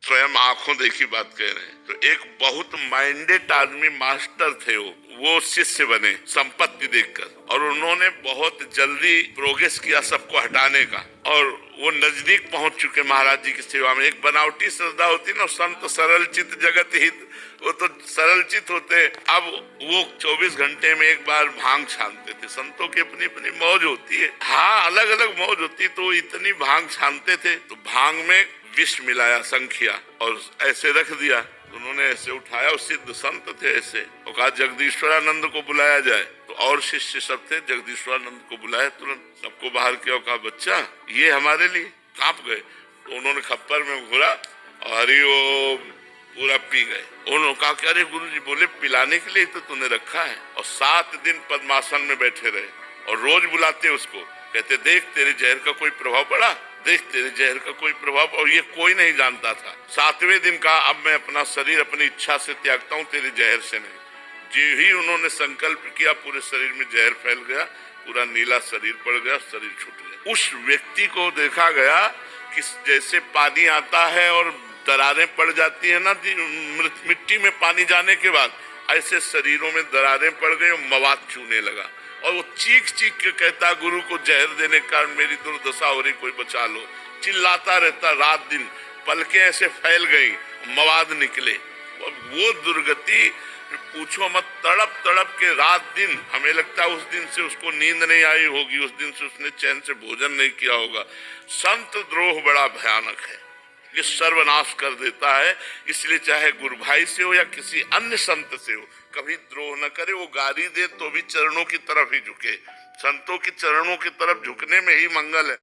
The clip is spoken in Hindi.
स्वयं आंखों देखी बात कह रहे हैं। तो एक बहुत माइंडेड आदमी मास्टर थे, वो शिष्य बने संपत्ति देखकर, और उन्होंने बहुत जल्दी प्रोग्रेस किया सबको हटाने का, और वो नजदीक पहुंच चुके महाराज जी की सेवा में। एक बनावटी श्रद्धा होती ना, संत सरल चित जगत हित, वो तो सरल चित होते। अब वो 24 घंटे में एक बार भांग छानते थे। संतों की अपनी अपनी मौज होती है, हाँ अलग अलग मौज होती। तो इतनी भांग छानते थे, तो भांग में विष मिलाया संख्या और ऐसे रख दिया। उन्होंने ऐसे उठाया, और सिद्ध संत थे ऐसे, और कहा जगदीश्वरानंद को बुलाया जाए। तो और शिष्य सब थे, जगदीश्वरानंद को बुलाया, तुरंत सबको बाहर किया, कहा बच्चा ये हमारे लिए। कांप गए। तो उन्होंने खप्पर में घुरा और हरिओम पूरा पी गए। उन्होंने कहा कि अरे गुरु जी, बोले पिलाने के लिए तो तूने रखा है। और 7 दिन पद्मासन में बैठे रहे, और रोज बुलाते उसको, कहते देख तेरे जहर का कोई प्रभाव पड़ा, देख तेरे जहर का कोई प्रभाव। और ये कोई नहीं जानता था। 7वें दिन कहा अब मैं अपना शरीर अपनी इच्छा से त्यागता हूँ, तेरे जहर से नहीं। जो ही उन्होंने संकल्प किया, पूरे शरीर में जहर फैल गया, पूरा नीला शरीर पड़ गया, शरीर छूट गया। उस व्यक्ति को देखा गया कि जैसे पानी आता है और दरारें पड़ जाती है ना मिट्टी में पानी जाने के बाद, ऐसे शरीरों में दरारें पड़ गई और मवाद चूने लगा। और वो चीख चीख के कहता, गुरु को जहर देने के कारण मेरी दुर्दशा हो रही, कोई बचा लो। चिल्लाता रहता रात दिन, पलकें ऐसे फैल गई, मवाद निकले। वो दुर्गति पूछो मत, तड़प तड़प के रात दिन, हमें लगता है उस दिन से उसको नींद नहीं आई होगी, उस दिन से उसने चैन से भोजन नहीं किया होगा। संत द्रोह बड़ा भयानक है, ये सर्वनाश कर देता है। इसलिए चाहे गुरु भाई से हो या किसी अन्य संत से हो, कभी द्रोह न करे। वो गाली दे तो भी चरणों की तरफ ही झुके। संतों के चरणों की तरफ झुकने में ही मंगल है।